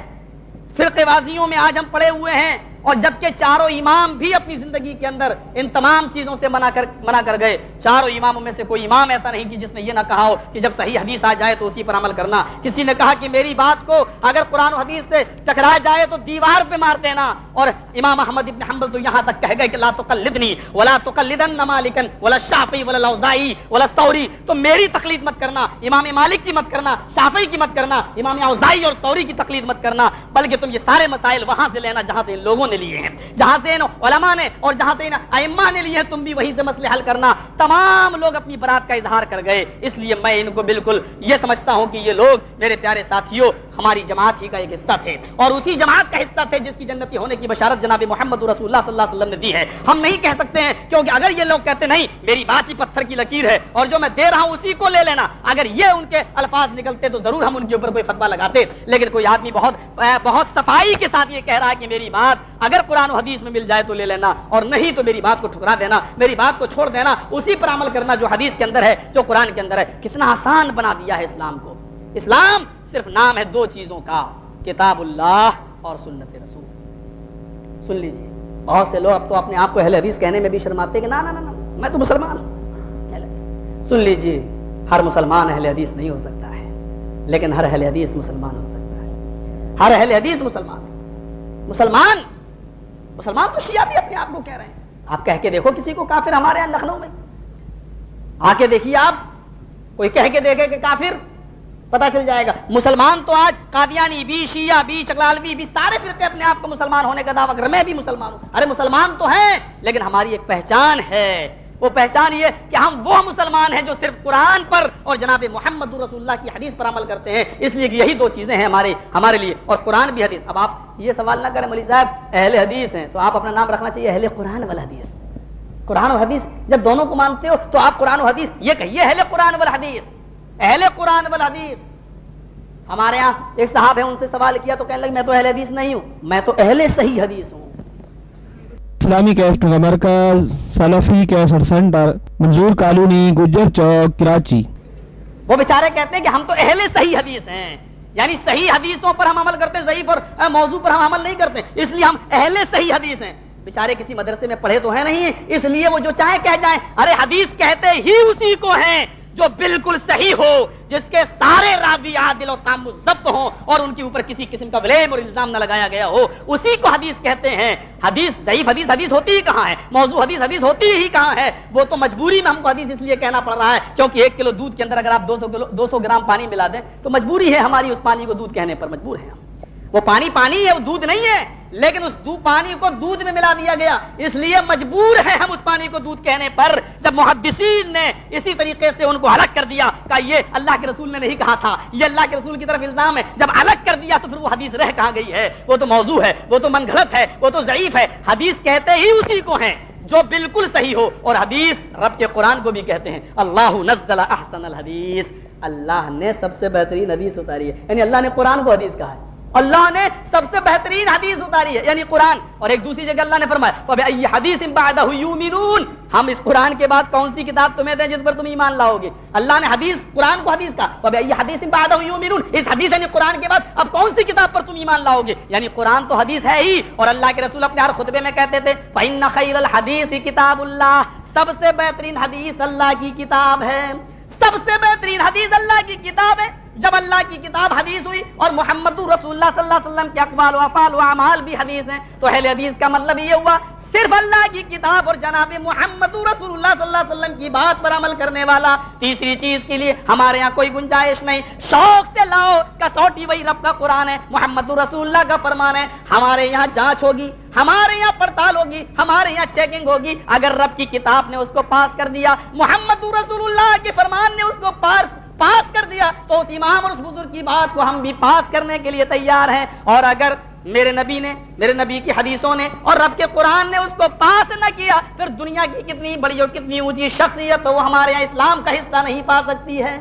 فرقے بازیوں میں آج ہم پڑے ہوئے ہیں، اور جبکہ چاروں امام بھی اپنی زندگی کے اندر ان تمام چیزوں سے منع کر گئے۔ چاروں اماموں میں سے کوئی امام ایسا نہیں کہ جس نے یہ نہ کہا ہو کہ جب صحیح حدیث آ جائے تو اسی پر عمل کرنا۔ کسی نے کہا کہ میری بات کو اگر قرآن و حدیث سے ٹکرا جائے تو دیوار پہ مار دینا، اور امام احمد ابن حنبل تو یہاں تک کہہ گئے کہ لا تقلدنی ولا تقلدن مالکا ولا الشافعی ولا الاوزاعی ولا الثوری، تو میری تقلید مت کرنا، امام مالک کی مت کرنا، شافعی کی مت کرنا، امام اوزاعی اور ثوری کی تقلید مت کرنا، بلکہ تم یہ سارے مسائل وہاں سے لینا جہاں سے ان لوگوں نے لیے ہیں، جہاں سے ان علماء نے اور جہاں سے ان ائمہ نے لیے ہیں، تم بھی وہیں سے مسئلے حل کرنا۔ تمام لوگ اپنی برات کا اظہار کر گئے، اس لیے میں ان کو بالکل یہ سمجھتا ہوں کہ یہ لوگ میرے پیارے ساتھیوں ہماری جماعت ہی کا ایک حصہ تھے، اور اسی جماعت کا حصہ تھے جس کی جنتی ہونے کی بشارت جناب محمد رسول اللہ صلی اللہ علیہ وسلم نے دی ہے۔ ہم نہیں کہہ سکتے ہیں، کیونکہ اگر یہ لوگ کہتے نہیں میری بات ہی پتھر کی لکیر ہے اور جو میں دے رہا ہوں اسی کو لے لینا، اگر یہ ان کے الفاظ نکلتے تو ضرور ہم ان کے اوپر کوئی فتویٰ لگاتے، لیکن کوئی آدمی بہت صفائی کے ساتھ یہ کہہ رہا ہے کہ میری بات اگر قرآن و حدیث میں مل جائے تو لے لینا، اور نہیں تو میری بات کو ٹھکرا دینا، میری بات کو چھوڑ دینا، اسی پر عمل کرنا جو حدیث کے اندر ہے، جو قرآن کے اندر ہے۔ کتنا آسان بنا دیا ہے اسلام کو۔ اسلام صرف نام ہے 2 چیزوں کا، کتاب اللہ اور سنت رسول۔ سن لیجیے، بہت سے لوگ اب تو اپنے آپ کو اہل حدیث کہنے میں بھی شرماتے ہیں کہ نا نا نا میں تو مسلمان ہوں۔ سن لیجیے، ہر مسلمان اہل حدیث نہیں ہو سکتا ہے، لیکن ہر اہل حدیث مسلمان ہو سکتا ہے، ہر اہل حدیث مسلمان ہو سکتا ہے۔ مسلمان تو شیعہ بھی اپنے آپ کو کہہ رہے ہیں، آپ کہہ کے دیکھو کسی کو کافر ہمارے یہاں لکھنؤ میں، آ کے دیکھیے آپ، کوئی کہہ کے دیکھے کہ کافر، پتا چل جائے گا۔ مسلمان تو آج قادیانی بھی، شیعہ بھی، چکلالوی بھی، سارے فرقے اپنے آپ کو مسلمان ہونے کا دعویٰ کر، میں بھی مسلمان ہوں، ارے مسلمان تو ہیں، لیکن ہماری ایک پہچان ہے، وہ پہچان یہ کہ ہم وہ مسلمان ہیں جو صرف قرآن پر اور جناب محمد رسول اللہ کی حدیث پر عمل کرتے ہیں، اس لیے کہ یہی دو چیزیں ہیں ہمارے لیے، اور قرآن بھی حدیث۔ اب آپ یہ سوال نہ کریں مولوی صاحب اہل حدیث ہیں تو آپ اپنا نام رکھنا چاہیے اہل قرآن والحدیث۔ قرآن و حدیث جب دونوں کو مانتے ہو تو آپ قرآن و حدیث یہ کہیے اہل قرآن والحدیث، اہل قرآن والحدیث۔ ہمارے یہاں ایک صاحب ہے، ان سے سوال کیا تو کہنے لگے میں تو اہل حدیث نہیں ہوں، میں تو اہل صحیح حدیث ہوں۔ اسلامی کیسٹوں کا مرکز سلفی کیسٹ سینٹر، منظور کالونی، گجر چوک، کراچی۔ وہ بیچارے کہتے ہیں کہ ہم تو اہل صحیح حدیث ہیں، یعنی صحیح حدیثوں پر ہم عمل کرتے ہیں، ضعیف اور موضوع پر ہم عمل نہیں کرتے، اس لیے ہم اہل صحیح حدیث ہیں۔ بیچارے کسی مدرسے میں پڑھے تو ہیں نہیں، اس لیے وہ جو چاہے کہہ جائیں، ارے حدیث کہتے ہی اسی کو ہیں جو بالکل صحیح ہو، جس کے سارے راوی عادل و تام ضبط ہوں اور ان کے اوپر کسی قسم کا بلیم اور الزام نہ لگایا گیا ہو، اسی کو حدیث کہتے ہیں۔ حدیث ضعیف حدیث ہوتی ہی کہاں ہے، موضوع حدیث ہوتی ہی کہاں ہے؟ وہ تو مجبوری میں ہم کو حدیث اس لیے کہنا پڑ رہا ہے کیونکہ 1 کلو دودھ کے اندر اگر آپ 200 گرام پانی ملا دیں تو مجبوری ہے ہماری، اس پانی کو دودھ کہنے پر مجبور ہے ہم۔ وہ پانی ہے، وہ دودھ نہیں ہے، لیکن اس پانی کو دودھ میں ملا دیا گیا، اس لیے مجبور ہے ہم اس پانی کو دودھ کہنے پر۔ جب محدثین نے اسی طریقے سے ان کو الگ کر دیا کہ یہ اللہ کے رسول نے نہیں کہا تھا، یہ اللہ کے رسول کی طرف الزام ہے، جب الگ کر دیا تو پھر وہ حدیث رہ کہاں گئی ہے؟ وہ تو موضوع ہے، وہ تو من گھڑت ہے، وہ تو ضعیف ہے۔ حدیث کہتے ہی اسی کو ہیں جو بالکل صحیح ہو، اور حدیث رب کے قرآن کو بھی کہتے ہیں اللہ نزل احسن الحدیث، اللہ نے سب سے بہترین حدیث اتاری ہے، یعنی اللہ نے قرآن کو حدیث کہا ہے، اللہ نے سب سے بہترین حدیث اتاری ہے یعنی قرآن۔ اور ایک دوسری جگہ اللہ نے فرمایا فَبِأَيِّ حَدِيثٍ بَعْدَهُ يُؤْمِنُونَ، ہم اس قرآن کے بعد کون سی کتاب تمہیں دیں جس پر تم ایمان لاؤ گے؟ اللہ نے حدیث قرآن کو حدیث کہا فَبِأَيِّ حَدِيثٍ بَعْدَهُ يُؤْمِنُونَ، اس حدیث یعنی قرآن کے بعد اب کون سی کتاب پر تم ایمان لاؤ گے؟ یعنی قرآن تو حدیث ہے ہی، اور اللہ کے رسول اپنے ہر خطبے میں کہتے تھے فَإِنَّ خَيْرَ الْحَدِيثِ کتاب اللہ، سب سے بہترین حدیث اللہ کی کتاب ہے، سب سے بہترین حدیث اللہ کی کتاب ہے۔ جب اللہ کی کتاب حدیث ہوئی اور محمد رسول اللہ صلی اللہ علیہ وسلم کے اقوال و افعال و اعمال بھی حدیث ہیں، تو اہل حدیث کا مطلب یہ ہوا صرف اللہ کی کتاب اور جناب محمد رسول اللہ صلی اللہ علیہ وسلم کی بات پر عمل کرنے والا، تیسری چیز کے لیے ہمارے یہاں کوئی گنجائش نہیں۔ شوق سے لاؤ، کسوٹی وہی رب کا قرآن ہے، محمد رسول اللہ کا فرمان ہے، ہمارے یہاں جانچ ہوگی، ہمارے یہاں پڑتال ہوگی، ہمارے یہاں چیکنگ ہوگی، اگر رب کی کتاب نے اس کو پاس کر دیا، محمد رسول اللہ کے فرمان نے اس کو پاس کر دیا، تو اس امام اور اس بزرگ کی بات کو ہم بھی پاس کرنے کے لیے تیار ہیں۔ اور اگر میرے نبی کی حدیثوں نے اور رب کے قرآن نے اس کو پاس نہ کیا، پھر دنیا کی کتنی بڑی اور کتنی اونچی شخصیت ہو، وہ ہمارے یہاں اسلام کا حصہ نہیں پا سکتی ہے،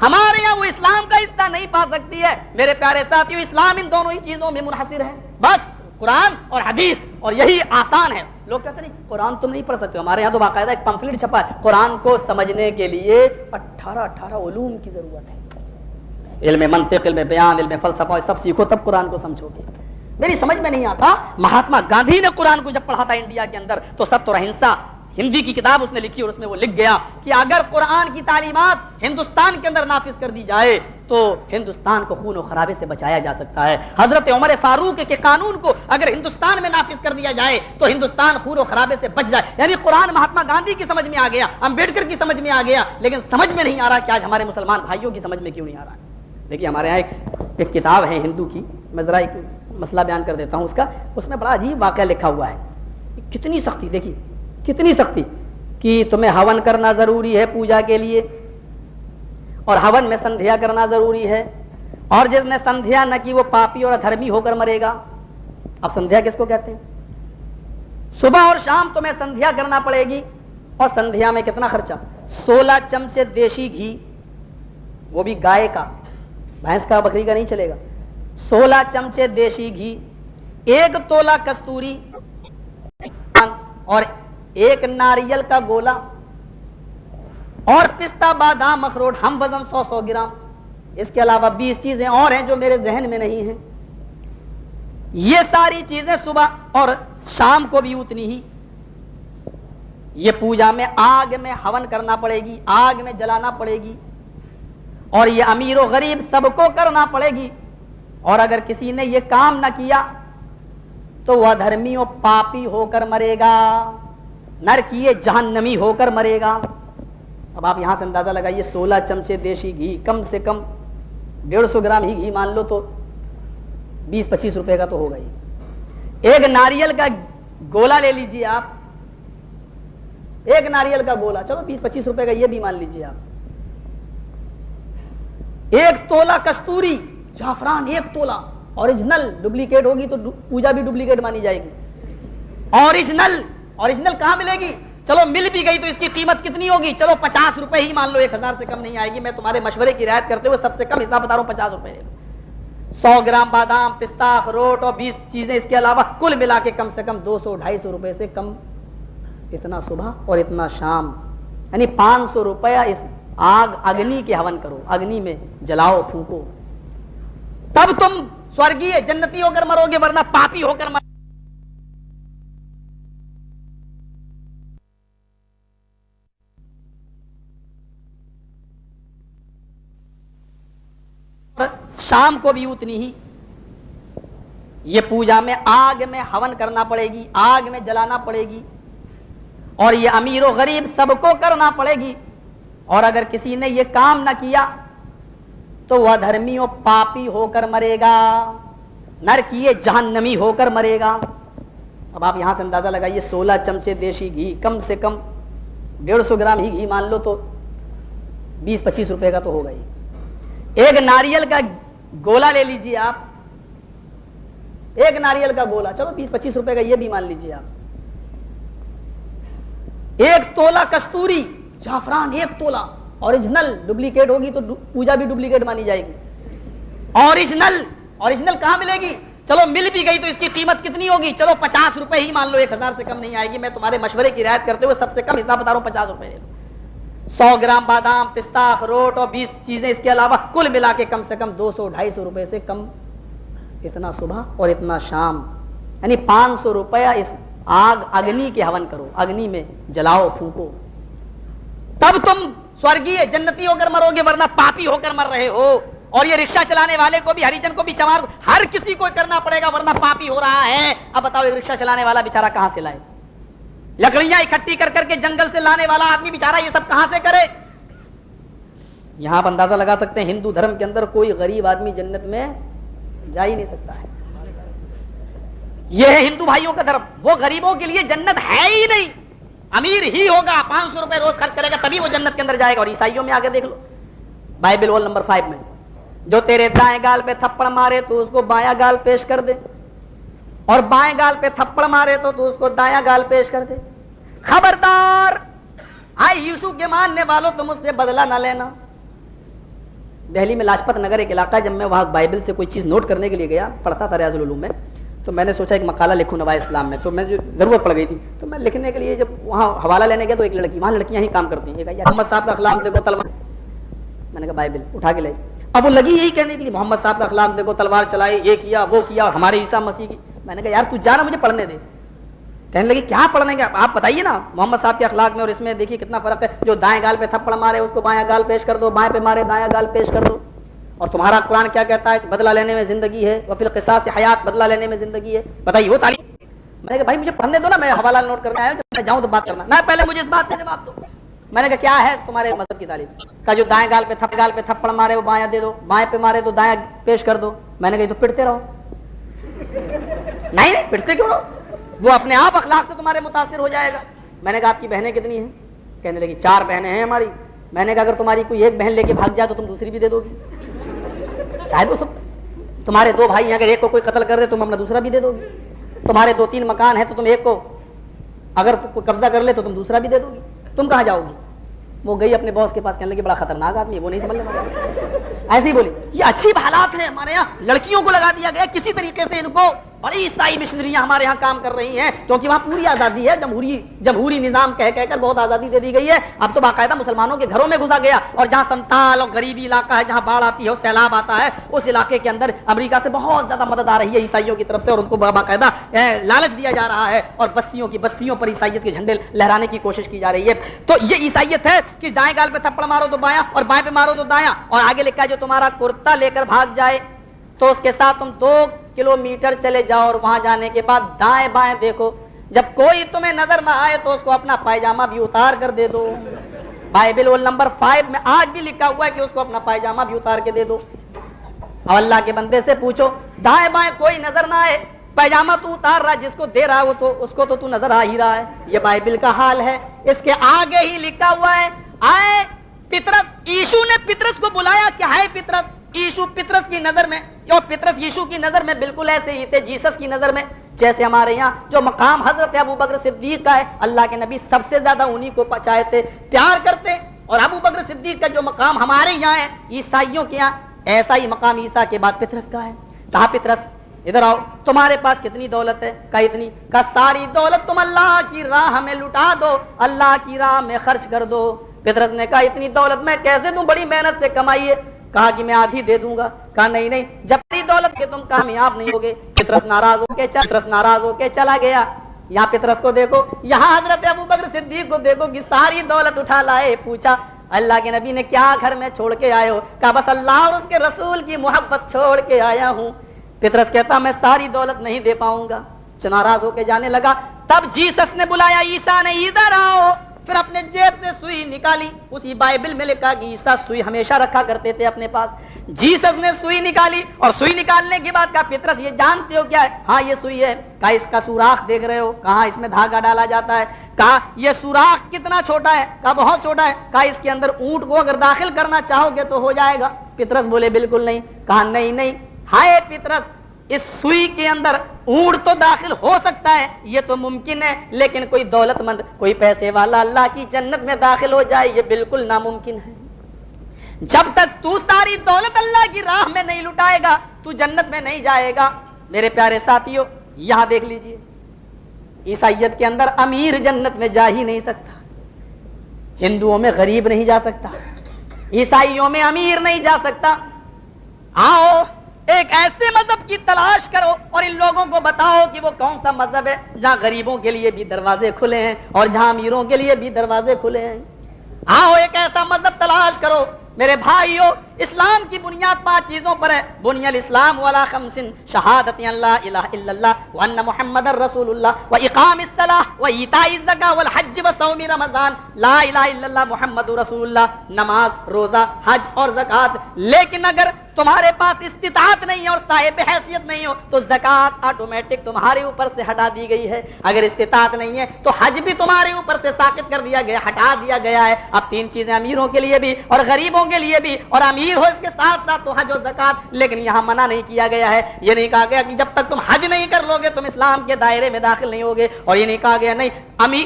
ہمارے یہاں وہ اسلام کا حصہ نہیں پا سکتی ہے۔ میرے پیارے ساتھیو، اسلام ان دونوں ہی چیزوں میں منحصر ہے، بس قرآن اور حدیث، اور یہی آسان ہے۔ لوگ کہتے ہیں قرآن تم نہیں پڑھ سکتے، ہمارے یہاں تو باقاعدہ ایک پمفلٹ چھپا ہے، قرآن کو سمجھنے کے لیے 18 علوم کی ضرورت ہے، علم منطق، علم بیان، علم فلسفہ، سب سیکھو تب قرآن کو سمجھو گے۔ میری سمجھ میں نہیں آتا، مہاتما گاندھی نے قرآن کو جب پڑھا تھا انڈیا کے اندر تو ستر اہنسا ہندی کی کتاب اس نے لکھی، اور اس میں وہ لکھ گیا کہ اگر قرآن کی تعلیمات ہندوستان کے اندر نافذ کر دی جائے تو ہندوستان کو خون و خرابے سے بچایا جا سکتا ہے۔ حضرت عمر فاروق کے قانون کو اگر ہندوستان میں نافذ کر دیا جائے تو ہندوستان خون و خرابے سے بچ جائے۔ یعنی قرآن مہاتما گاندھی کی سمجھ میں آ گیا، امبیڈکر کی سمجھ میں آ گیا، لیکن سمجھ میں نہیں آ رہا کہ آج ہمارے مسلمان بھائیوں کی سمجھ میں کیوں نہیں آ رہا ہے۔ دیکھیے ہمارے یہاں ایک کتاب ہے ہندو کی، میں ذرا ایک مسئلہ بیان کر دیتا ہوں اس کا، اس میں بڑا عجیب واقعہ لکھا ہوا ہے۔ کتنی سختی، دیکھیے کتنی سختی کہ تمہیں ہون کرنا ضروری ہے پوجا کے لیے، اور ہون میں سندھیا کرنا ضروری ہے، اور جس نے سندھیا نہ کی وہ پاپی اور ادھرمی ہو کر مرے گا۔ اب سندھیا کس کو کہتے ہیں؟ صبح اور شام تمہیں سندھیا کرنا پڑے گی، اور سندھیا میں کتنا خرچہ؟ 16 چمچے دیسی گھی، وہ بھی گائے کا، بھینس کا بکری کا نہیں چلے گا، 16 چمچے دیسی گھی، 1 تولہ کستوری، اور 1 ناریل کا گولا، اور پستہ بادام اخروٹ ہم وزن 100 گرام۔ اس کے علاوہ 20 چیزیں اور ہیں جو میرے ذہن میں نہیں ہیں۔ یہ ساری چیزیں صبح اور شام کو بھی اتنی ہی۔ یہ پوجا میں آگ میں ہون کرنا پڑے گی، آگ میں جلانا پڑے گی، اور یہ امیر و غریب سب کو کرنا پڑے گی، اور اگر کسی نے یہ کام نہ کیا تو وہ دھرمی و پاپی ہو کر مرے گا، نر کیے جہنمی ہو کر مرے گا۔ اب آپ یہاں سے اندازہ لگائیے 16 چمچے دیشی گھی، کم سے کم 150 گرام ہی گھی مان لو تو 20-25 روپے کا تو ہوگا ہی۔ ایک ناریل کا گولا لے لیجیے آپ، ایک ناریل کا گولا، چلو 20-25 روپے کا یہ بھی مان لیجیے آپ۔ ایک تولہ کستوری زعفران، ایک تولہ اوریجنل، ڈپلیکیٹ ہوگی تو پوجا بھی ڈپلیکیٹ مانی جائے گی۔ اوریجنل کہاں ملے گی؟ چلو مل بھی گئی تو اس کی قیمت کتنی ہوگی؟ چلو 50 روپے ہی مان لو، 1000 سے کم نہیں آئے گی۔ میں تمہارے مشورے کی رعایت کرتے ہوئے سب سے کم حساب بتا رہا ہوں، 50 روپے۔ 100 گرام بادام، پستہ، اخروٹ اور 20 چیزیں اس کے علاوہ کل ملا کے کم سے کم 200-250 روپے سے کم، اتنا صبح اور اتنا شام، یعنی 500 روپیہ اس اگنی کے ہون کرو، اگنی میں جلاؤ، پھونکو، تب تم سورگیہ جنتی ہو کر مرو گے، ورنہ پاپی ہو کر مرو۔ شام کو بھی اتنی ہی یہ پوجا میں آگ میں ہون کرنا پڑے گی، آگ میں جلانا پڑے گی، اور یہ امیر و غریب سب کو کرنا پڑے گی، اور اگر کسی نے یہ کام نہ کیا تو وہ دھرمی و پاپی ہو کر مرے گا، نر کیے جہنمی ہو کر مرے گا۔ اب آپ یہاں سے اندازہ لگائیے 16 چمچے دیشی گھی، کم سے کم 150 گرام ہی گھی مان لو تو 20-25 روپے کا تو ہوگا ہی۔ ایک ناریل کا گولا لے لیجیے آپ، ایک ناریل کا گولا، چلو 20-25 روپے کا یہ بھی مان لیجیے آپ۔ ایک تولہ کستوری زعفران، ایک تولہ اوریجنل، ڈپلیکیٹ ہوگی تو پوجا بھی ڈپلیکیٹ مانی جائے گی۔ اوریجنل کہاں ملے گی؟ چلو مل بھی گئی تو اس کی قیمت کتنی ہوگی؟ چلو 50 روپے ہی مان لو، 1000 سے کم نہیں آئے گی۔ میں تمہارے مشورے کی رعایت کرتے ہوئے سب سے کم حساب بتا رہا ہوں، 50 روپے۔ 100 گرام بادام، پستہ، اخروٹ اور 20 چیزیں اس کے علاوہ کل ملا کے کم سے کم 200-250 روپے سے کم، اتنا صبح اور اتنا شام، یعنی 500 روپیہ اس اگنی کے ہون کرو، اگنی میں جلاؤ، پھونکو، تب تم سورگیہ جنتی ہو کر مرو گے، ورنہ پاپی ہو کر مر رہے ہو۔ اور یہ رکشہ چلانے والے کو بھی، ہریجن کو بھی، چمار کو، ہر کسی کو کرنا پڑے گا، ورنہ پاپی ہو رہا ہے۔ اب بتاؤ ایک رکشہ چلانے والا بیچارہ کہاں سے لائے؟ لکڑیاں اکٹھی کر کر کے جنگل سے لانے والا آدمی بیچارہ یہ سب کہاں سے کرے؟ یہاں آپ اندازہ لگا سکتے ہیں ہندو دھرم کے اندر کوئی غریب آدمی جنت میں جا ہی نہیں سکتا ہے۔ یہ ہے ہندو بھائیوں کا دھرم، وہ غریبوں کے لیے جنت ہے ہی نہیں، امیر ہی ہوگا، 500 روپے روز خرچ کرے گا تبھی وہ جنت کے اندر جائے گا۔ اور عیسائیوں میں آگے دیکھ لو، بائبل وال نمبر 5 میں، جو تیرے دائیں گال پہ تھپڑ مارے تو اس کو بایاں گال پیش کر دے، اور بائیں گال پہ تھپڑ مارے تو اس کو دایاں گال پیش کر دے۔ خبردار، آئے یسوع کے ماننے والوں، تم اس سے بدلہ نہ لینا۔ دہلی میں لاجپت نگر ایک علاقہ ہے، جب میں وہاں بائبل سے کوئی چیز نوٹ کرنے کے لیے گیا، پڑھتا تھا ریاض العلوم میں، تو میں نے سوچا ایک مقالہ لکھوں نوائے اسلام میں، تو میں جو ضرورت پڑ گئی تھی، تو میں لکھنے کے لیے جب وہاں حوالہ لینے گیا تو ایک لڑکی، وہاں لڑکیاں ہی کام کرتی ہیں، یہ کہا محمد صاحب کا اخلاق دیکھو تلوار، میں نے کہا بائبل اٹھا کے لائی، اب وہ لگی یہی کہنے کے لیے محمد صاحب کا اخلاق دیکھو، تلوار چلائی، یہ کیا وہ کیا، اور ہمارے عیسیٰ مسیح کی۔ میں نے کہا یار تو جانا، مجھے پڑھنے دے۔ کہنے لگی کیا پڑھنے گے آپ بتائیے نا، محمد صاحب کے اخلاق میں اور اس میں دیکھیے کتنا فرق ہے، جو دائیں گال پہ تھپڑ مارے اس کو بایاں گال پیش کر دو، بائیں پہ مارے دایاں گال پیش کر دو، اور تمہارا قرآن کیا کہتا ہے کہ بدلہ لینے میں زندگی ہے، وفی القصاص حیات، بدلہ لینے میں زندگی ہے، بتائیے وہ تعلیم۔ میں نے کہا بھائی مجھے پڑھنے دو نا، میں حوالہ نوٹ کرنے آیا ہوں، جب میں جاؤں تو بات کرنا نہ، پہلے مجھے اس بات کا جواب دو۔ میں نے کہا کیا ہے تمہارے مذہب کی تعلیم؟ کہا جو دائیں گال پہ تھپڑ مارے وہ بایاں دے دو، بائیں پہ مارے تو دایاں پیش کر دو۔ میں نے کہا تو پڑھتے رہو۔ نہیں پڑھتے کیوں رہو، وہ اپنے آپ اخلاق سے تمہارے متاثر ہو جائے گا۔ میں نے کہا آپ کی بہنیں کتنی ہیں؟ کہنے لگی 4 بہنیں ہیں ہماری۔ میں نے کہا اگر تمہاری کوئی ایک بہن لے کے بھاگ جائے تو تم دوسری بھی دے دو گی؟ شاید وہ سب، تمہارے 2 بھائی ہیں، اگر ایک کو کوئی قتل کر دے تم اپنا دوسرا بھی دے دو گی؟ تمہارے 2-3 مکان ہیں تو تم ایک کو اگر کوئی قبضہ کر لے تو تم دوسرا بھی دے دو گی؟ تم کہاں جاؤ گی؟ وہ گئی اپنے باس کے پاس، کہنے لگی بڑا خطرناک آدمی ہے، وہ نہیں سمجھنے والا۔ ایسی بولی یہ اچھی حالات ہیں ہمارے یہاں، لڑکیوں کو لگا دیا گیا کسی طریقے سے ان کو بڑی عیسائی مشنریاں ہمارے یہاں کام کر رہی ہیں کیونکہ وہاں پوری آزادی ہے, جمہوری نظام کہہ کر بہت آزادی دے دی گئی ہے. اب تو باقاعدہ مسلمانوں کے گھروں میں گھسا گیا, اور جہاں سنتال اور غریبی علاقہ ہے, جہاں باڑھ آتی ہے اور سیلاب آتا ہے, اس علاقے کے اندر امریکہ سے بہت زیادہ مدد آ رہی ہے عیسائیوں کی طرف سے, اور ان کو باقاعدہ لالچ دیا جا رہا ہے, اور بستیوں پر عیسائیت کے جھنڈے لہرانے کی کوشش کی جا رہی ہے. تو یہ عیسائیت ہے کہ دائیں گال پہ تھپڑ مارو تو بایاں, اور بائیں پہ مارو تو دایاں, اور آگے لکھا ہے جو تمہارا کرتا لے کر بھاگ جائے تو اس کے ساتھ تم 2 کلومیٹر چلے جاؤ, اور وہاں جانے کے بعد دائیں بائیں دیکھو, جب کوئی تمہیں نظر نہ آئے تو اس کو اپنا پائجامہ بھی اتار کر دے دو. بائبل رول نمبر 5 میں آج بھی لکھا ہوا ہے کہ اس کو اپنا پائجامہ بھی اتار کے دے دو. اب اللہ کے بندے سے پوچھو, دائیں بائیں کوئی نظر نہ آئے, پائجامہ تو اتار رہا, جس کو دے رہا ہے وہ اس کو تو نظر آ ہی رہا ہے. یہ بائبل کا حال ہے. اس کے آگے ہی لکھا ہوا ہے, آئے پترس, ییشو نے پترس کو بلایا کہ ہے پترس. ییشو پترس کی نظر میں, اور پترس ییشو کی نظر میں بالکل ایسے ہی تھے جیسس کی نظر میں, جیسے ہمارے یہاں جو مقام حضرت ابوبکر صدیق کا ہے, اللہ کے نبی سب سے زیادہ انہی کو چاہتے, پیار کرتے, اور ابوبکر صدیق کا جو مقام ہمارے یہاں ہے عیسائیوں کے یہاں, ایسا ہی مقام عیسیٰ کے بعد پترس کا ہے. کہا پترس ادھر آؤ, تمہارے پاس کتنی دولت ہے؟ کہا اتنی. کہا ساری دولت تم اللہ کی راہ میں لٹا دو, اللہ کی راہ میں خرچ کر دو. پترس نے کہا اتنی دولت میں کیسے دوں, بڑی محنت سے کمائی ہے. کہا کہ میں آدھی دے دوں گا. کہا نہیں, جب بڑی دولت کے تم کامیاب نہیں ہوگے. پترس ناراض ہو کے چلا گیا. یہاں پترس کو دیکھو, یہاں حضرت ابوبکر صدیق کو دیکھو کہ ساری دولت اٹھا لائے. پوچھا اللہ کے نبی نے کیا گھر میں چھوڑ کے آئے ہو؟ کہا بس اللہ اور اس کے رسول کی محبت چھوڑ کے آیا ہوں. پترس کہتا میں ساری دولت نہیں دے پاؤں گا. ناراض ہو کے جانے لگا. تب جیسس نے بلایا, عیسیٰ نے ادھر آؤ. پھر اپنے جیب سے سوئی نکالی. اسی بائبل میں لکھا کہ عیسیٰ سوئی ہمیشہ رکھا کرتے تھے اپنے پاس. جیسس نے سوئی نکالی, اور سوئی نکالنے کے بعد کہا پترس یہ جانتے ہو کیا ہے؟ ہاں یہ سوئی ہے. کہا اس کا سوراخ دیکھ رہے ہو؟ کہاں اس میں دھاگا ڈالا جاتا ہے. کہا یہ سوراخ کتنا چھوٹا ہے؟ کہا بہت چھوٹا ہے. کہا اس کے اندر اونٹ کو اگر داخل کرنا چاہو گے تو ہو جائے گا. پترس بولے بالکل نہیں. کہا نہیں, ہائے پترس, اس سوئی کے اندر اونٹ تو داخل ہو سکتا ہے, یہ تو ممکن ہے, لیکن کوئی دولت مند, کوئی پیسے والا اللہ کی جنت میں داخل ہو جائے یہ بالکل ناممکن ہے. جب تک تو ساری دولت اللہ کی راہ میں نہیں لٹائے گا تو جنت میں نہیں جائے گا. میرے پیارے ساتھیوں, یہاں دیکھ لیجئے, عیسائیت کے اندر امیر جنت میں جا ہی نہیں سکتا, ہندوؤں میں غریب نہیں جا سکتا, عیسائیوں میں امیر نہیں جا سکتا. آؤ ایک ایسے مذہب کی تلاش کرو اور ان لوگوں کو بتاؤ کہ وہ کون سا مذہب ہے جہاں غریبوں کے لیے بھی دروازے کھلے ہیں اور جہاں امیروں کے لیے بھی دروازے کھلے ہیں. آؤ ایک ایسا مذہب تلاش کرو. میرے بھائیوں, اسلام کی بنیاد 5 چیزوں پر ہے. بنی الاسلام علی 5 شہادت ان لا الہ الا اللہ وان محمد رسول اللہ واقام الصلاۃ وایتاء الزکاۃ والحج وصوم رمضان. لا الہ الا اللہ محمد رسول اللہ, نماز, روزہ, حج اور زکوٰۃ. لیکن اگر تمہارے پاس استطاعت نہیں ہے اور صاحب حیثیت نہیں ہو تو زکوٰۃ آٹومیٹک تمہارے اوپر سے ہٹا دی گئی ہے. اگر استطاعت نہیں ہے تو حج بھی تمہارے اوپر سے ساقط کر دیا گیا, ہٹا دیا گیا ہے. اب 3 چیزیں امیروں کے لیے بھی اور غریبوں کے لیے بھی, اور امیر ہو اس کے ساتھ ساتھ تو حج و زکوٰۃ. لیکن یہاں منع نہیں کیا گیا ہے. یہ نہیں کہا گیا کہ جب تک تم حج نہیں کر لو گے تم اسلام کے دائرے میں داخل نہیں ہوگے, اور یہ نہیں کہا گیا نہیں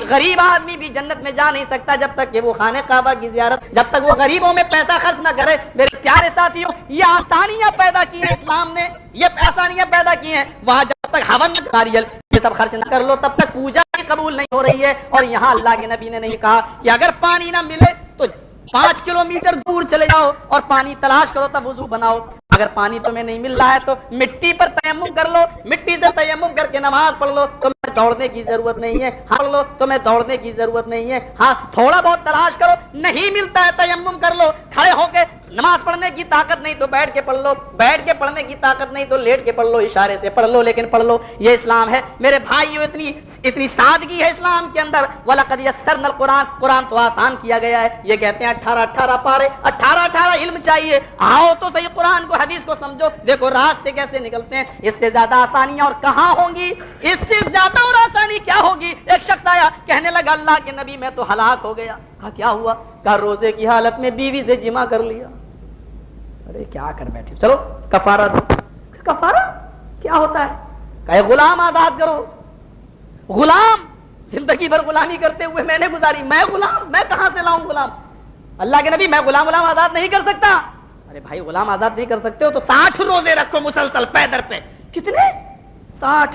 غریب آدمی بھی جنت میں جا نہیں سکتا جب تک کہ وہ خانہ کعبہ کی زیارت, جب تک وہ غریبوں میں پیسہ خرچ نہ کرے. میرے پیارے ساتھیوں, یہ آسانیاں پیدا کی ہیں اسلام نے, یہ آسانیاں پیدا کی ہیں. وہاں جب تک ہون ناریل یہ سب خرچ نہ کر لو تب تک پوجا بھی قبول نہیں ہو رہی ہے. اور یہاں اللہ کے نبی نے نہیں کہا کہ اگر پانی نہ ملے تو 5 کلومیٹر دور چلے جاؤ اور پانی تلاش کرو تب وضو بناؤ. اگر پانی تمہیں نہیں مل رہا ہے تو مٹی پر تیمم کر لو, مٹی سے تیمم کر کے نماز پڑھ لو. تمہیں دوڑنے کی ضرورت نہیں ہے, پڑھ لو, تمہیں دوڑنے کی ضرورت نہیں ہے. ہاں تھوڑا بہت تلاش کرو, نہیں ملتا ہے تیمم کر لو, کھڑے ہو کے نماز پڑھنے کی طاقت نہیں تو بیٹھ کے پڑھ لو, بیٹھ کے پڑھنے کی طاقت نہیں تو لیٹ کے پڑھ لو, اشارے سے پڑھ لو لیکن پڑھ لو. یہ اسلام ہے میرے بھائیو. اتنی سادگی ہے اسلام کے اندر. وَلَقَدْ يَسَّرْنَا الْقُرْآنَ, قرآن تو آسان کیا گیا ہے. یہ کہتے ہیں 18 پارے, 18 علم چاہیے. آؤ تو صحیح قرآن کو حدیث کو سمجھو, دیکھو راستے کیسے نکلتے ہیں. اس سے زیادہ آسانیاں اور کہاں ہوں گی, اس سے زیادہ اور آسانی کیا ہوگی. ایک شخص آیا کہنے لگا اللہ کے نبی میں تو ہلاک ہو گیا. کہا کیا ہوا؟ کہا روزے کی حالت میں بیوی سے جمع کر لیا. ارے کیا کر بیٹھے, چلو کفارہ دو. کفارہ کیا ہوتا ہے؟ کہے غلام آزاد کرو. غلام زندگی بھر غلامی کرتے ہوئے میں نے گزاری, میں غلام, میں کہاں سے لاؤں غلام؟ اللہ کے نبی میں غلام آزاد نہیں کر سکتا. ارے بھائی غلام آزاد نہیں کر سکتے ہو تو 60 روزے رکھو مسلسل پے در پہ. کتنے؟ 60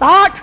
60।